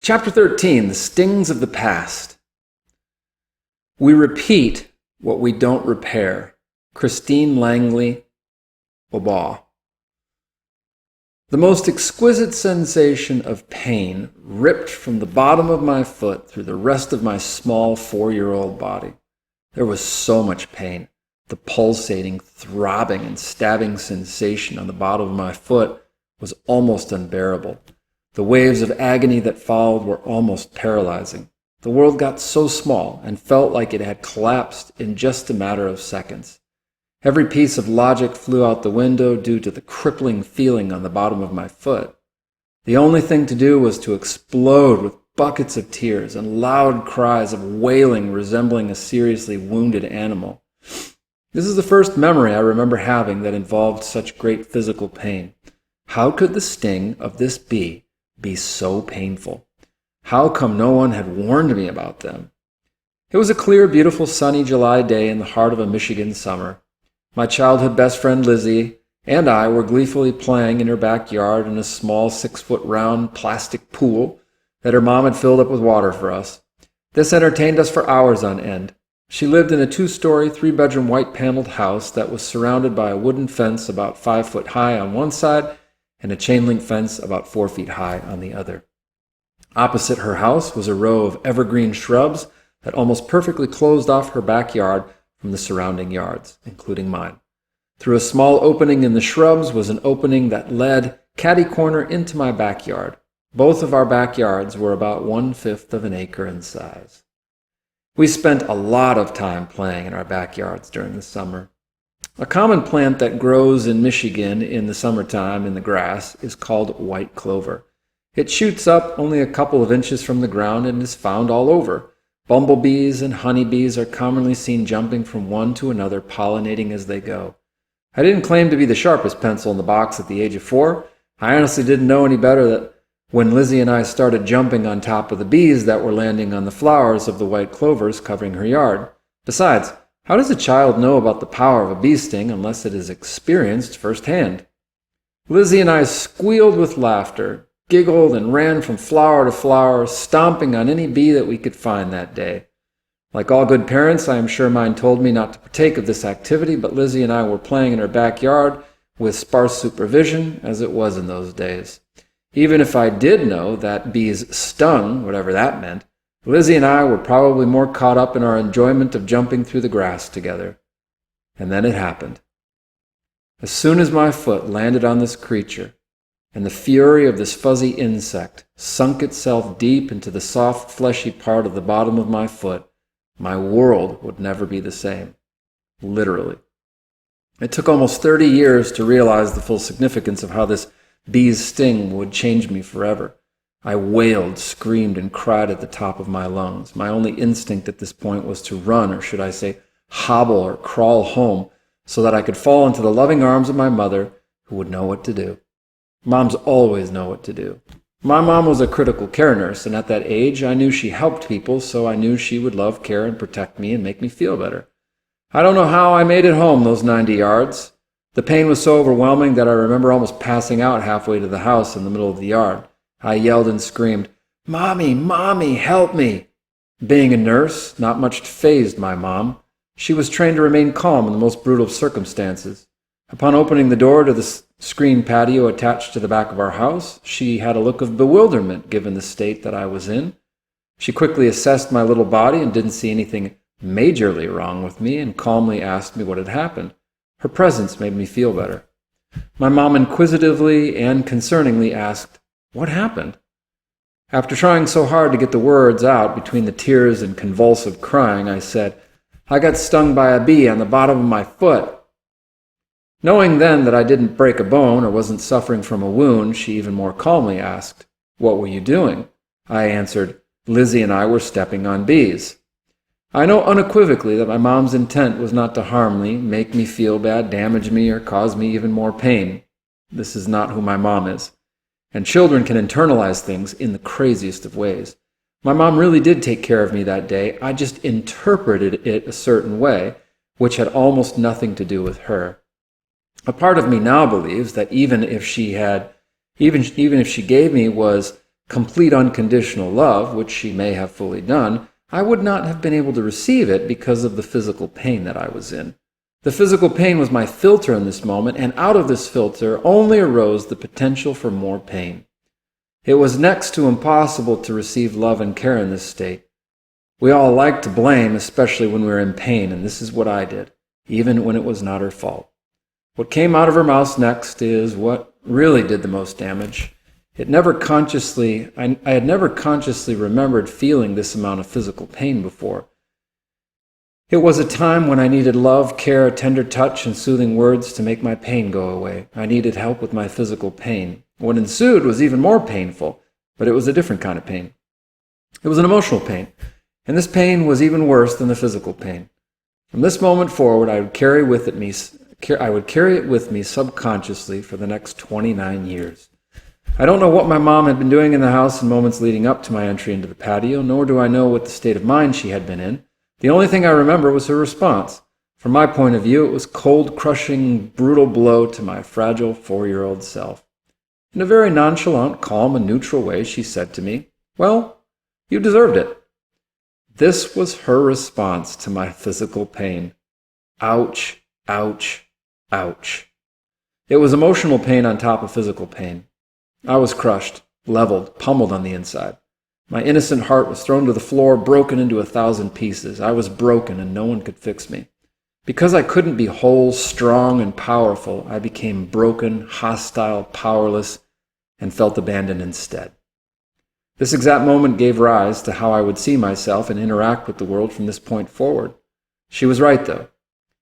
Chapter 13, The Stings of the Past. We repeat what we don't repair. Christine Langley, Baugh. The most exquisite sensation of pain ripped from the bottom of my foot through the rest of my small 4-year-old body. There was so much pain. The pulsating, throbbing, and stabbing sensation on the bottom of my foot was almost unbearable. The waves of agony that followed were almost paralyzing. The world got so small and felt like it had collapsed in just a matter of seconds. Every piece of logic flew out the window due to the crippling feeling on the bottom of my foot. The only thing to do was to explode with buckets of tears and loud cries of wailing resembling a seriously wounded animal. This is the first memory I remember having that involved such great physical pain. How could the sting of this bee be so painful? How come no one had warned me about them? It was a clear, beautiful, sunny July day in the heart of a Michigan summer. My childhood best friend Lizzie and I were gleefully playing in her backyard in a small 6-foot round plastic pool that her mom had filled up with water for us. This entertained us for hours on end. She lived in a 2-story, 3-bedroom white-paneled house that was surrounded by a wooden fence about 5 foot high on one side and a chain-link fence about 4 feet high on the other. Opposite her house was a row of evergreen shrubs that almost perfectly closed off her backyard from the surrounding yards, including mine. Through a small opening in the shrubs was an opening that led catty-corner into my backyard. Both of our backyards were about 1/5 of an acre in size. We spent a lot of time playing in our backyards during the summer. A common plant that grows in Michigan in the summertime in the grass is called white clover. It shoots up only a couple of inches from the ground and is found all over. Bumblebees and honeybees are commonly seen jumping from one to another, pollinating as they go. I didn't claim to be the sharpest pencil in the box at the age of 4. I honestly didn't know any better that when Lizzie and I started jumping on top of the bees that were landing on the flowers of the white clovers covering her yard. Besides, how does a child know about the power of a bee sting unless it is experienced firsthand? Lizzie and I squealed with laughter, giggled, and ran from flower to flower, stomping on any bee that we could find that day. Like all good parents, I am sure mine told me not to partake of this activity, but Lizzie and I were playing in her backyard with sparse supervision, as it was in those days. Even if I did know that bees stung, whatever that meant, Lizzie and I were probably more caught up in our enjoyment of jumping through the grass together. And then it happened. As soon as my foot landed on this creature, and the fury of this fuzzy insect sunk itself deep into the soft, fleshy part of the bottom of my foot, my world would never be the same. Literally. It took almost 30 years to realize the full significance of how this bee's sting would change me forever. I wailed, screamed, and cried at the top of my lungs. My only instinct at this point was to run, or should I say hobble or crawl home, so that I could fall into the loving arms of my mother, who would know what to do. Moms always know what to do. My mom was a critical care nurse, and at that age I knew she helped people, so I knew she would love, care, and protect me and make me feel better. I don't know how I made it home those 90 yards. The pain was so overwhelming that I remember almost passing out halfway to the house in the middle of the yard. I yelled and screamed, "Mommy, Mommy, help me!" Being a nurse, not much fazed my mom. She was trained to remain calm in the most brutal of circumstances. Upon opening the door to the screen patio attached to the back of our house, she had a look of bewilderment given the state that I was in. She quickly assessed my little body and didn't see anything majorly wrong with me and calmly asked me what had happened. Her presence made me feel better. My mom inquisitively and concerningly asked, "What happened?" After trying so hard to get the words out between the tears and convulsive crying, I said, "I got stung by a bee on the bottom of my foot." Knowing then that I didn't break a bone or wasn't suffering from a wound, she even more calmly asked, "What were you doing?" I answered, "Lizzie and I were stepping on bees." I know unequivocally that my mom's intent was not to harm me, make me feel bad, damage me, or cause me even more pain. This is not who my mom is. And children can internalize things in the craziest of ways. My mom really did take care of me that day. I just interpreted it a certain way, which had almost nothing to do with her. A part of me now believes that even if she gave me was complete unconditional love, which she may have fully done, I would not have been able to receive it because of the physical pain that I was in. The physical pain was my filter in this moment, and out of this filter only arose the potential for more pain. It was next to impossible to receive love and care in this state. We all like to blame, especially when we're in pain, and this is what I did, even when it was not her fault. What came out of her mouth next is what really did the most damage. I had never consciously remembered feeling this amount of physical pain before. It was a time when I needed love, care, a tender touch, and soothing words to make my pain go away. I needed help with my physical pain. What ensued was even more painful, but it was a different kind of pain. It was an emotional pain, and this pain was even worse than the physical pain. From this moment forward, I would carry it with me subconsciously for the next 29 years. I don't know what my mom had been doing in the house in moments leading up to my entry into the patio, nor do I know what the state of mind she had been in. The only thing I remember was her response. From my point of view, it was cold, crushing, brutal blow to my fragile 4-year-old self. In a very nonchalant, calm, and neutral way, she said to me, "Well, you deserved it." This was her response to my physical pain. Ouch, ouch, ouch. It was emotional pain on top of physical pain. I was crushed, leveled, pummeled on the inside. My innocent heart was thrown to the floor, broken into 1,000 pieces. I was broken, and no one could fix me. Because I couldn't be whole, strong, and powerful, I became broken, hostile, powerless, and felt abandoned instead. This exact moment gave rise to how I would see myself and interact with the world from this point forward. She was right, though.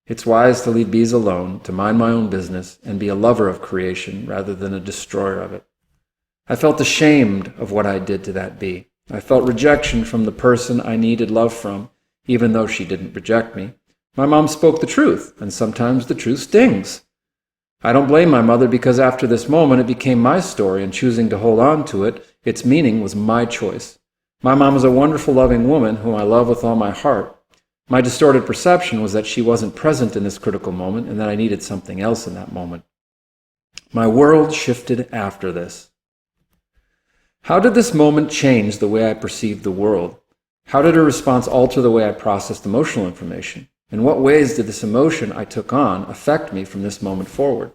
It's wise to leave bees alone, to mind my own business, and be a lover of creation rather than a destroyer of it. I felt ashamed of what I did to that bee. I felt rejection from the person I needed love from, even though she didn't reject me. My mom spoke the truth, and sometimes the truth stings. I don't blame my mother because after this moment it became my story, and choosing to hold on to it, its meaning was my choice. My mom is a wonderful, loving woman whom I love with all my heart. My distorted perception was that she wasn't present in this critical moment and that I needed something else in that moment. My world shifted after this. How did this moment change the way I perceived the world? How did her response alter the way I processed emotional information? In what ways did this emotion I took on affect me from this moment forward?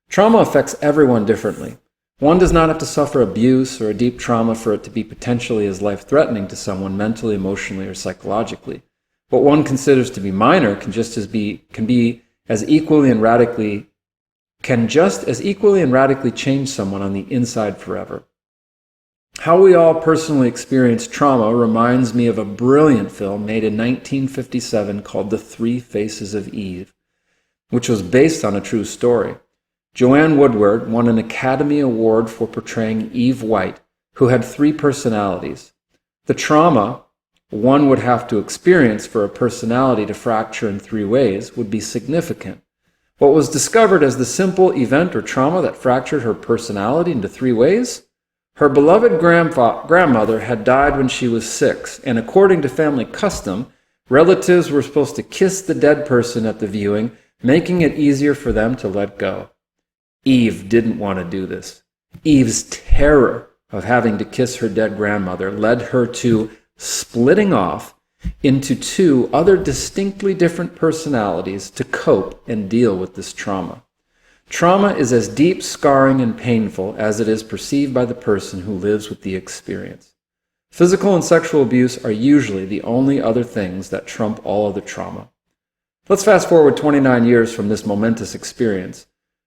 Trauma affects everyone differently. One does not have to suffer abuse or a deep trauma for it to be potentially as life-threatening to someone mentally, emotionally, or psychologically. What one considers to be minor can just as equally and radically change someone on the inside forever. How we all personally experience trauma reminds me of a brilliant film made in 1957 called The Three Faces of Eve, which was based on a true story. Joanne Woodward won an Academy Award for portraying Eve White, who had 3 personalities. The trauma one would have to experience for a personality to fracture in 3 ways would be significant. What was discovered as the simple event or trauma that fractured her personality into 3 ways? Her beloved grandmother had died when she was 6, and according to family custom, relatives were supposed to kiss the dead person at the viewing, making it easier for them to let go. Eve didn't want to do this. Eve's terror of having to kiss her dead grandmother led her to splitting off into 2 other distinctly different personalities to cope and deal with this trauma. Trauma is as deep, scarring, and painful as it is perceived by the person who lives with the experience. Physical and sexual abuse are usually the only other things that trump all other trauma. Let's fast forward 29 years from this momentous experience.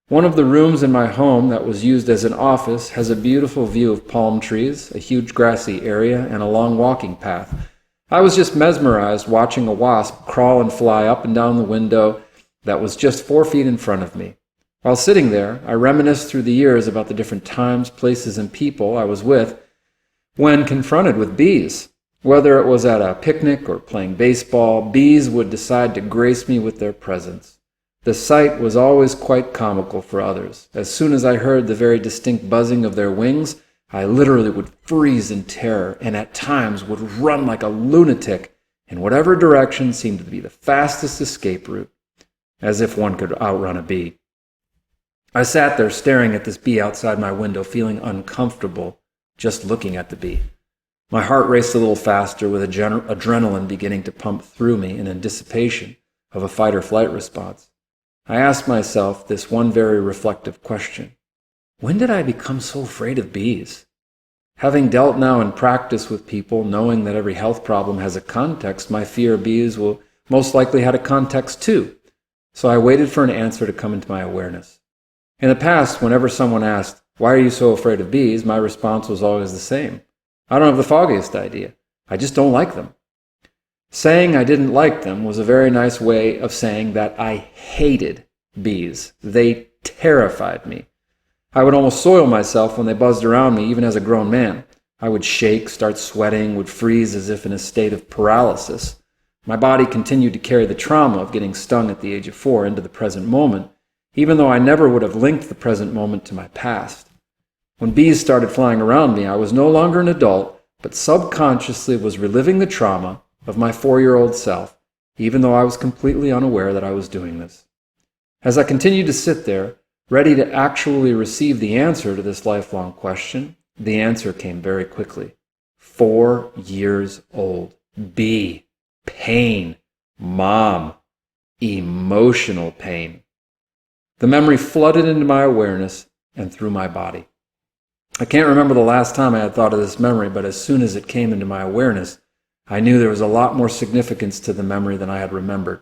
One of the rooms in my home that was used as an office has a beautiful view of palm trees, a huge grassy area, and a long walking path. I was just mesmerized watching a wasp crawl and fly up and down the window that was just 4 feet in front of me. While sitting there, I reminisced through the years about the different times, places, and people I was with when confronted with bees. Whether it was at a picnic or playing baseball, bees would decide to grace me with their presence. The sight was always quite comical for others. As soon as I heard the very distinct buzzing of their wings, I literally would freeze in terror and at times would run like a lunatic in whatever direction seemed to be the fastest escape route, as if one could outrun a bee. I sat there staring at this bee outside my window, feeling uncomfortable just looking at the bee. My heart raced a little faster with adrenaline beginning to pump through me in anticipation of a fight-or-flight response. I asked myself this one very reflective question. When did I become so afraid of bees? Having dealt now in practice with people, knowing that every health problem has a context, my fear of bees will most likely had a context too. So I waited for an answer to come into my awareness. In the past, whenever someone asked, "Why are you so afraid of bees?" my response was always the same. I don't have the foggiest idea. I just don't like them. Saying I didn't like them was a very nice way of saying that I hated bees. They terrified me. I would almost soil myself when they buzzed around me, even as a grown man. I would shake, start sweating, would freeze as if in a state of paralysis. My body continued to carry the trauma of getting stung at the age of 4 into the present moment, even though I never would have linked the present moment to my past. When bees started flying around me, I was no longer an adult, but subconsciously was reliving the trauma of my 4-year-old self, even though I was completely unaware that I was doing this. As I continued to sit there, ready to actually receive the answer to this lifelong question, the answer came very quickly. 4 years old. Bee. Pain. Mom. Emotional pain. The memory flooded into my awareness and through my body. I can't remember the last time I had thought of this memory, but as soon as it came into my awareness, I knew there was a lot more significance to the memory than I had remembered.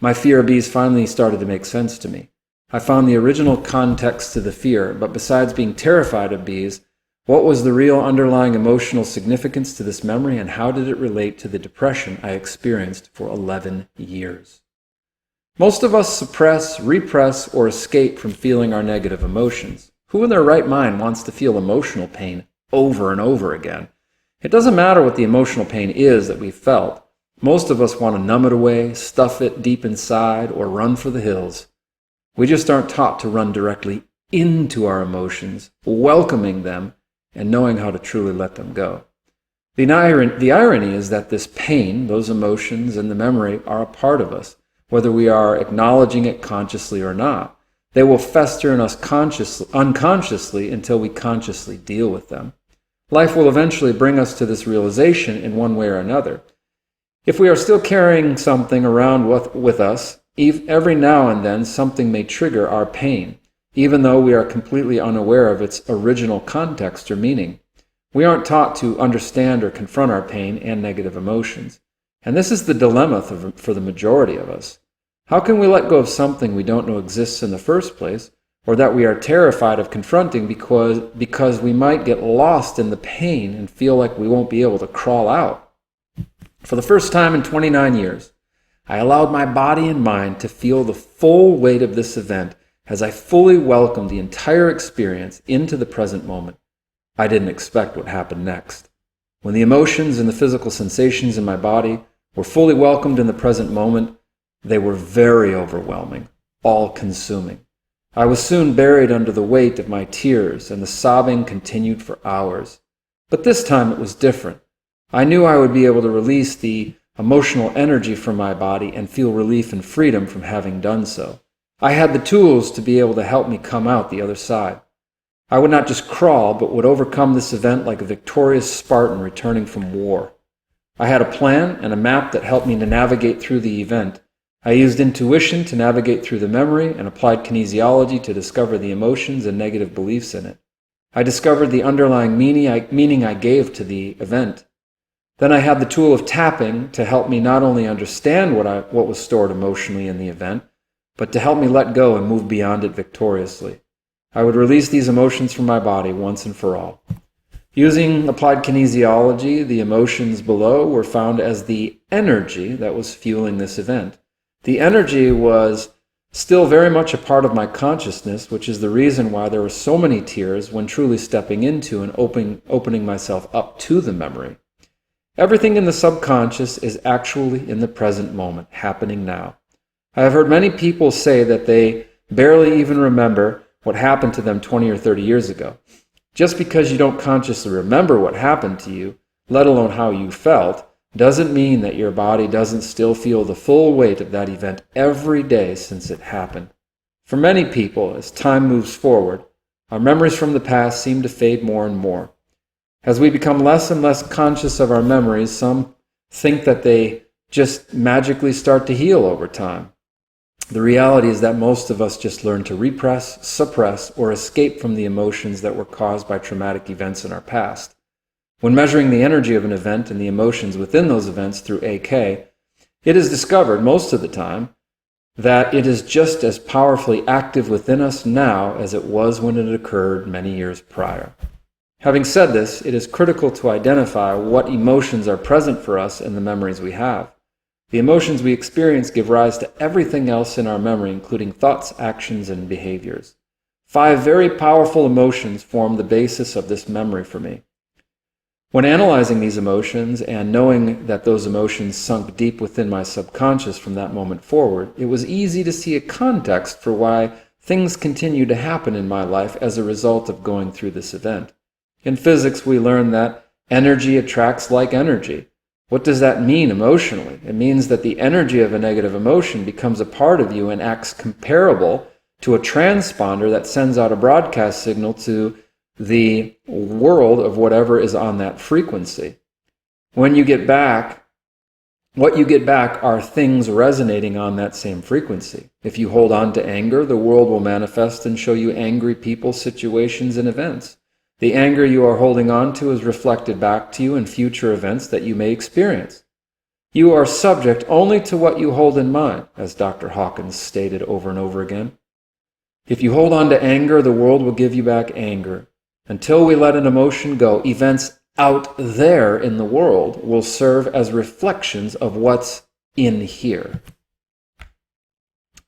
My fear of bees finally started to make sense to me. I found the original context to the fear, but besides being terrified of bees, what was the real underlying emotional significance to this memory, and how did it relate to the depression I experienced for 11 years? Most of us suppress, repress, or escape from feeling our negative emotions. Who in their right mind wants to feel emotional pain over and over again? It doesn't matter what the emotional pain is that we felt. Most of us want to numb it away, stuff it deep inside, or run for the hills. We just aren't taught to run directly into our emotions, welcoming them, and knowing how to truly let them go. The irony is that this pain, those emotions, and the memory are a part of us, whether we are acknowledging it consciously or not. They will fester in us unconsciously until we consciously deal with them. Life will eventually bring us to this realization in one way or another. If we are still carrying something around with us, every now and then something may trigger our pain, even though we are completely unaware of its original context or meaning. We aren't taught to understand or confront our pain and negative emotions. And this is the dilemma for the majority of us. How can we let go of something we don't know exists in the first place, or that we are terrified of confronting because we might get lost in the pain and feel like we won't be able to crawl out? For the first time in 29 years, I allowed my body and mind to feel the full weight of this event as I fully welcomed the entire experience into the present moment. I didn't expect what happened next. When the emotions and the physical sensations in my body were fully welcomed in the present moment, they were very overwhelming, all-consuming. I was soon buried under the weight of my tears, and the sobbing continued for hours. But this time it was different. I knew I would be able to release the emotional energy from my body and feel relief and freedom from having done so. I had the tools to be able to help me come out the other side. I would not just crawl, but would overcome this event like a victorious Spartan returning from war. I had a plan and a map that helped me to navigate through the event. I used intuition to navigate through the memory and applied kinesiology to discover the emotions and negative beliefs in it. I discovered the underlying meaning I gave to the event. Then I had the tool of tapping to help me not only understand what was stored emotionally in the event, but to help me let go and move beyond it victoriously. I would release these emotions from my body once and for all. Using applied kinesiology, the emotions below were found as the energy that was fueling this event. The energy was still very much a part of my consciousness, which is the reason why there were so many tears when truly stepping into and opening myself up to the memory. Everything in the subconscious is actually in the present moment, happening now. I have heard many people say that they barely even remember what happened to them 20 or 30 years ago. Just because you don't consciously remember what happened to you, let alone how you felt, doesn't mean that your body doesn't still feel the full weight of that event every day since it happened. For many people, as time moves forward, our memories from the past seem to fade more and more. As we become less and less conscious of our memories, some think that they just magically start to heal over time. The reality is that most of us just learn to repress, suppress, or escape from the emotions that were caused by traumatic events in our past. When measuring the energy of an event and the emotions within those events through AK, it is discovered most of the time that it is just as powerfully active within us now as it was when it occurred many years prior. Having said this, it is critical to identify what emotions are present for us in the memories we have. The emotions we experience give rise to everything else in our memory, including thoughts, actions, and behaviors. 5 very powerful emotions form the basis of this memory for me. When analyzing these emotions and knowing that those emotions sunk deep within my subconscious from that moment forward, it was easy to see a context for why things continue to happen in my life as a result of going through this event. In physics, we learn that energy attracts like energy. What does that mean emotionally? It means that the energy of a negative emotion becomes a part of you and acts comparable to a transponder that sends out a broadcast signal to the world of whatever is on that frequency. When you get back, what you get back are things resonating on that same frequency. If you hold on to anger, the world will manifest and show you angry people, situations, and events. The anger you are holding on to is reflected back to you in future events that you may experience. You are subject only to what you hold in mind, as Dr. Hawkins stated over and over again. If you hold on to anger, the world will give you back anger. Until we let an emotion go, events out there in the world will serve as reflections of what's in here.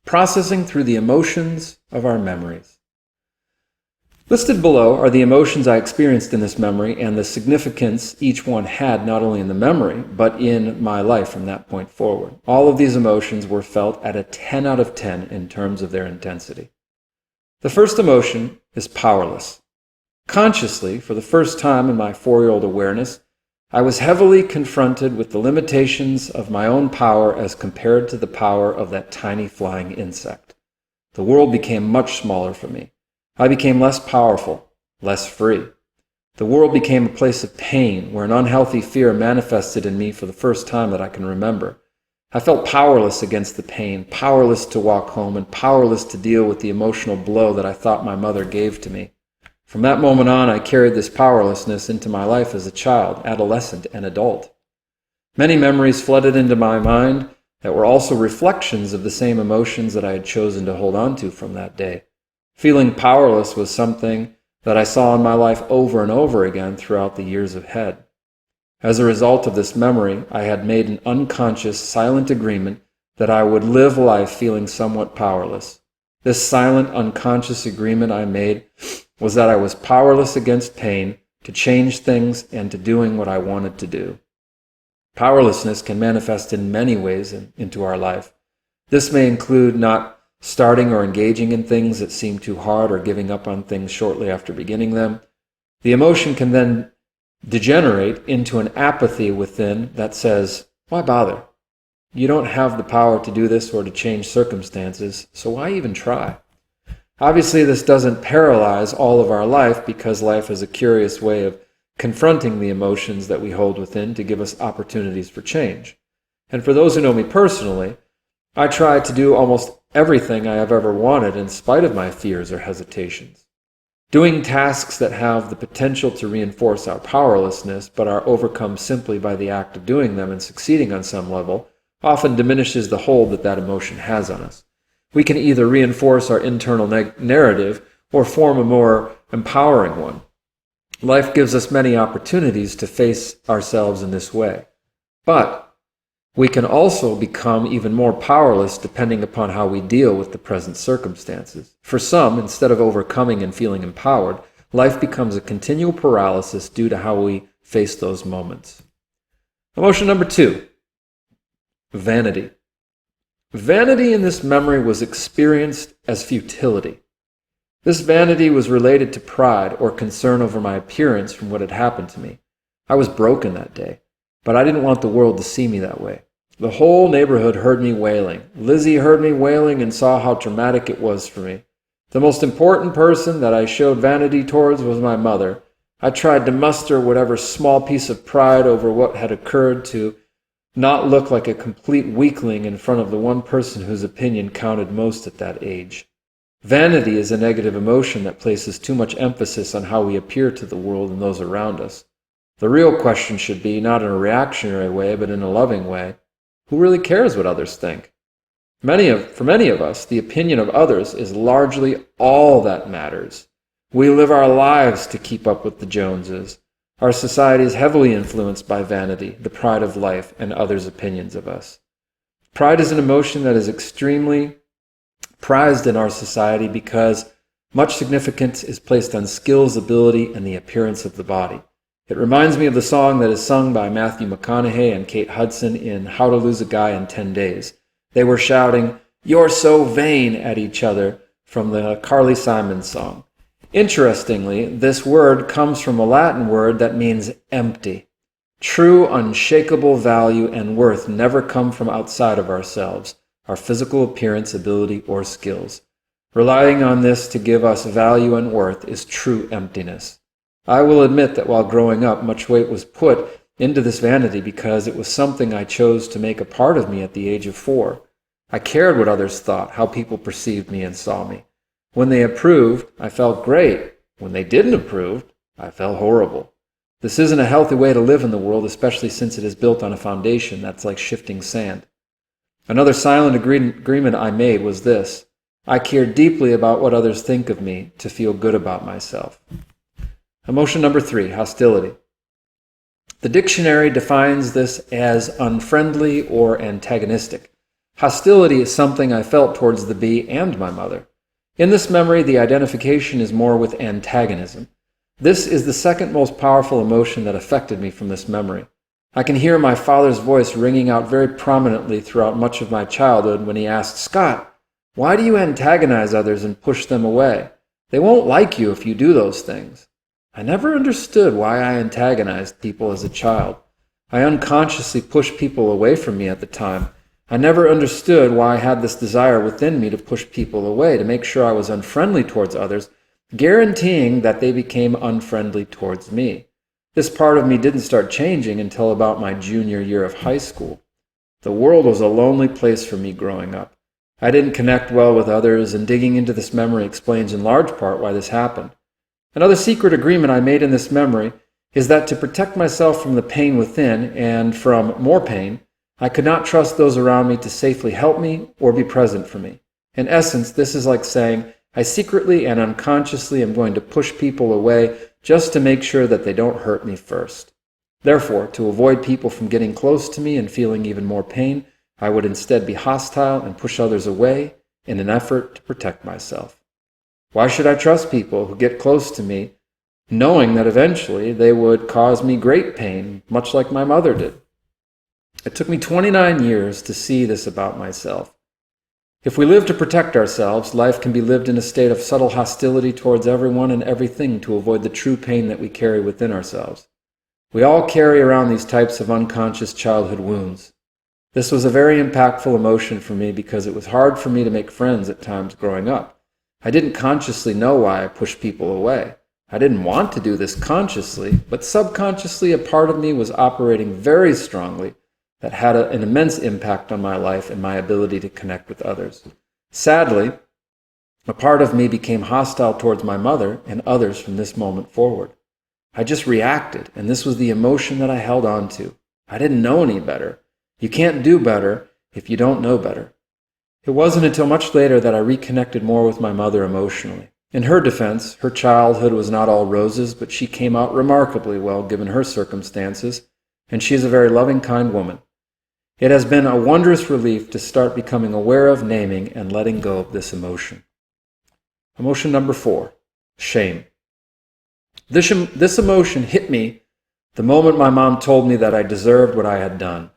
Processing through the emotions of our memories. Listed below are the emotions I experienced in this memory and the significance each one had not only in the memory, but in my life from that point forward. All of these emotions were felt at a 10 out of 10 in terms of their intensity. The first emotion is powerless. Consciously, for the first time in my 4-year-old awareness, I was heavily confronted with the limitations of my own power as compared to the power of that tiny flying insect. The world became much smaller for me. I became less powerful, less free. The world became a place of pain where an unhealthy fear manifested in me for the first time that I can remember. I felt powerless against the pain, powerless to walk home, and powerless to deal with the emotional blow that I thought my mother gave to me. From that moment on, I carried this powerlessness into my life as a child, adolescent, and adult. Many memories flooded into my mind that were also reflections of the same emotions that I had chosen to hold on to from that day. Feeling powerless was something that I saw in my life over and over again throughout the years ahead. As a result of this memory, I had made an unconscious, silent agreement that I would live life feeling somewhat powerless. This silent, unconscious agreement I made was that I was powerless against pain, to change things, and to doing what I wanted to do. Powerlessness can manifest in many ways into our life. This may include not starting or engaging in things that seem too hard or giving up on things shortly after beginning them. The emotion can then degenerate into an apathy within that says, why bother? You don't have the power to do this or to change circumstances, so why even try? Obviously, this doesn't paralyze all of our life because life is a curious way of confronting the emotions that we hold within to give us opportunities for change. And for those who know me personally, I try to do almost everything I have ever wanted in spite of my fears or hesitations. Doing tasks that have the potential to reinforce our powerlessness but are overcome simply by the act of doing them and succeeding on some level often diminishes the hold that that emotion has on us. We can either reinforce our internal narrative or form a more empowering one. Life gives us many opportunities to face ourselves in this way. But we can also become even more powerless depending upon how we deal with the present circumstances. For some, instead of overcoming and feeling empowered, life becomes a continual paralysis due to how we face those moments. Emotion number 2, vanity. Vanity in this memory was experienced as futility. This vanity was related to pride or concern over my appearance from what had happened to me. I was broken that day, but I didn't want the world to see me that way. The whole neighborhood heard me wailing. Lizzie heard me wailing and saw how traumatic it was for me. The most important person that I showed vanity towards was my mother. I tried to muster whatever small piece of pride over what had occurred to not look like a complete weakling in front of the one person whose opinion counted most at that age. Vanity is a negative emotion that places too much emphasis on how we appear to the world and those around us. The real question should be, not in a reactionary way, but in a loving way, who really cares what others think? For many of us, the opinion of others is largely all that matters. We live our lives to keep up with the Joneses. Our society is heavily influenced by vanity, the pride of life, and others' opinions of us. Pride is an emotion that is extremely prized in our society because much significance is placed on skills, ability, and the appearance of the body. It reminds me of the song that is sung by Matthew McConaughey and Kate Hudson in How to Lose a Guy in 10 Days. They were shouting, "You're so vain," at each other from the Carly Simon song. Interestingly, this word comes from a Latin word that means empty. True, unshakable value and worth never come from outside of ourselves, our physical appearance, ability, or skills. Relying on this to give us value and worth is true emptiness. I will admit that while growing up, much weight was put into this vanity because it was something I chose to make a part of me at the age of 4. I cared what others thought, how people perceived me and saw me. When they approved, I felt great. When they didn't approve, I felt horrible. This isn't a healthy way to live in the world, especially since it is built on a foundation that's like shifting sand. Another silent agreement I made was this: I care deeply about what others think of me to feel good about myself. Emotion number 3, hostility. The dictionary defines this as unfriendly or antagonistic. Hostility is something I felt towards the bee and my mother. In this memory, the identification is more with antagonism. This is the second most powerful emotion that affected me from this memory. I can hear my father's voice ringing out very prominently throughout much of my childhood when he asked, "Scott, why do you antagonize others and push them away? They won't like you if you do those things." I never understood why I antagonized people as a child. I unconsciously pushed people away from me at the time. I never understood why I had this desire within me to push people away, to make sure I was unfriendly towards others, guaranteeing that they became unfriendly towards me. This part of me didn't start changing until about my junior year of high school. The world was a lonely place for me growing up. I didn't connect well with others, and digging into this memory explains in large part why this happened. Another secret agreement I made in this memory is that to protect myself from the pain within and from more pain, I could not trust those around me to safely help me or be present for me. In essence, this is like saying, I secretly and unconsciously am going to push people away just to make sure that they don't hurt me first. Therefore, to avoid people from getting close to me and feeling even more pain, I would instead be hostile and push others away in an effort to protect myself. Why should I trust people who get close to me, knowing that eventually they would cause me great pain, much like my mother did? It took me 29 years to see this about myself. If we live to protect ourselves, life can be lived in a state of subtle hostility towards everyone and everything to avoid the true pain that we carry within ourselves. We all carry around these types of unconscious childhood wounds. This was a very impactful emotion for me because it was hard for me to make friends at times growing up. I didn't consciously know why I pushed people away. I didn't want to do this consciously, but subconsciously a part of me was operating very strongly that had an immense impact on my life and my ability to connect with others. Sadly, a part of me became hostile towards my mother and others from this moment forward. I just reacted, and this was the emotion that I held on to. I didn't know any better. You can't do better if you don't know better. It wasn't until much later that I reconnected more with my mother emotionally. In her defense, her childhood was not all roses, but she came out remarkably well given her circumstances, and she is a very loving, kind woman. It has been a wondrous relief to start becoming aware of, naming, and letting go of this emotion. Emotion number 4, shame. This emotion hit me the moment my mom told me that I deserved what I had done.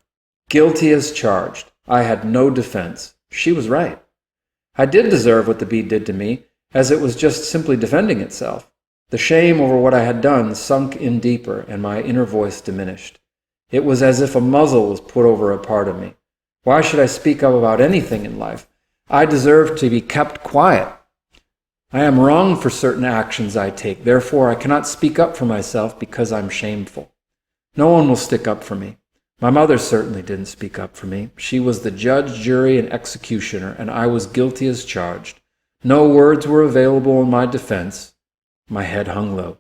Guilty as charged. I had no defense. She was right. I did deserve what the bee did to me, as it was just simply defending itself. The shame over what I had done sunk in deeper, and my inner voice diminished. It was as if a muzzle was put over a part of me. Why should I speak up about anything in life? I deserved to be kept quiet. I am wrong for certain actions I take. Therefore, I cannot speak up for myself because I'm shameful. No one will stick up for me. My mother certainly didn't speak up for me. She was the judge, jury, and executioner, and I was guilty as charged. No words were available in my defense. My head hung low.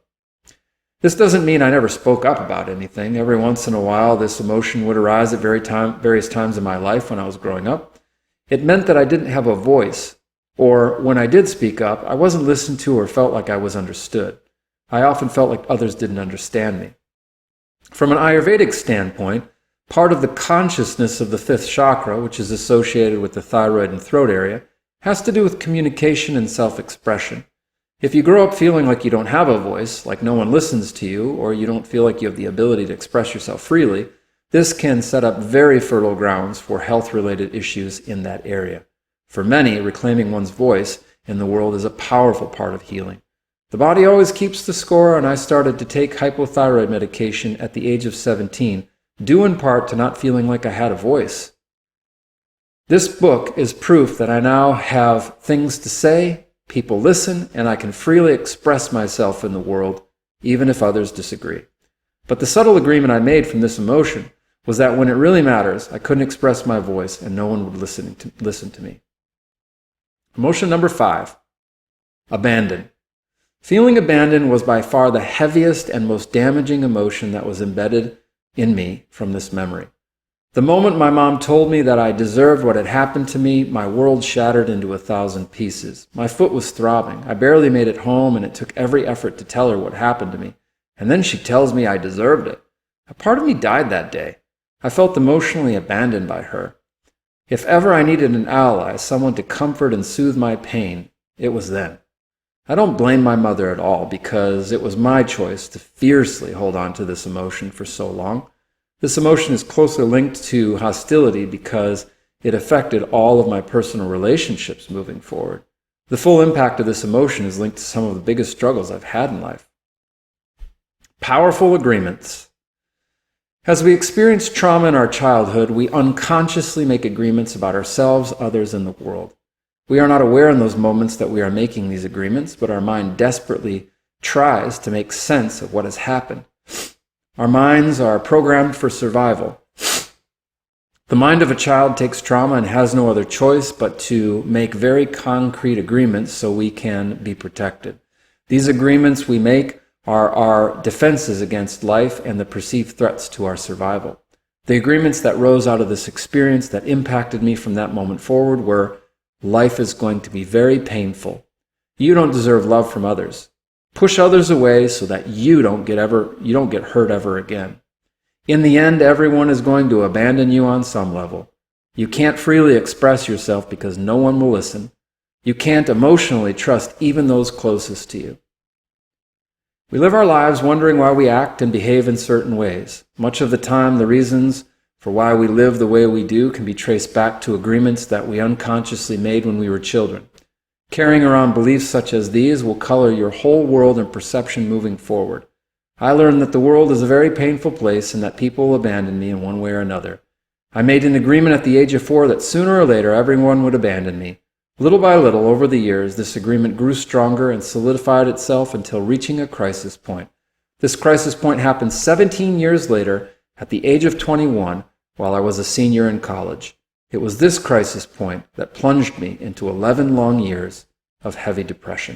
This doesn't mean I never spoke up about anything. Every once in a while, this emotion would arise at various times in my life when I was growing up. It meant that I didn't have a voice, or when I did speak up, I wasn't listened to or felt like I was understood. I often felt like others didn't understand me. From an Ayurvedic standpoint, part of the consciousness of the fifth chakra, which is associated with the thyroid and throat area, has to do with communication and self-expression. If you grow up feeling like you don't have a voice, like no one listens to you, or you don't feel like you have the ability to express yourself freely, this can set up very fertile grounds for health-related issues in that area. For many, reclaiming one's voice in the world is a powerful part of healing. The body always keeps the score, and I started to take hypothyroid medication at the age of 17, due in part to not feeling like I had a voice. This book is proof that I now have things to say, people listen, and I can freely express myself in the world, even if others disagree. But the subtle agreement I made from this emotion was that when it really matters, I couldn't express my voice and no one would listen to me. Emotion number 5, abandon. Feeling abandoned was by far the heaviest and most damaging emotion that was embedded in me from this memory. The moment my mom told me that I deserved what had happened to me, my world shattered into 1,000 pieces. My foot was throbbing. I barely made it home, and it took every effort to tell her what happened to me. And then she tells me I deserved it. A part of me died that day. I felt emotionally abandoned by her. If ever I needed an ally, someone to comfort and soothe my pain, it was then. I don't blame my mother at all, because it was my choice to fiercely hold on to this emotion for so long. This emotion is closely linked to hostility because it affected all of my personal relationships moving forward. The full impact of this emotion is linked to some of the biggest struggles I've had in life. Powerful agreements. As we experience trauma in our childhood, we unconsciously make agreements about ourselves, others, and the world. We are not aware in those moments that we are making these agreements, but our mind desperately tries to make sense of what has happened. Our minds are programmed for survival. The mind of a child takes trauma and has no other choice but to make very concrete agreements so we can be protected. These agreements we make are our defenses against life and the perceived threats to our survival. The agreements that rose out of this experience that impacted me from that moment forward were, life is going to be very painful. You don't deserve love from others. Push others away so that you don't get hurt ever again. In the end, everyone is going to abandon you on some level. You can't freely express yourself because no one will listen. You can't emotionally trust even those closest to you. We live our lives wondering why we act and behave in certain ways. Much of the time, the reasons for why we live the way we do can be traced back to agreements that we unconsciously made when we were children. Carrying around beliefs such as these will color your whole world and perception moving forward. I learned that the world is a very painful place and that people will abandon me in one way or another. I made an agreement at the age of 4 that sooner or later everyone would abandon me. Little by little, over the years, this agreement grew stronger and solidified itself until reaching a crisis point. This crisis point happened 17 years later, at the age of 21, while I was a senior in college. It was this crisis point that plunged me into 11 long years of heavy depression.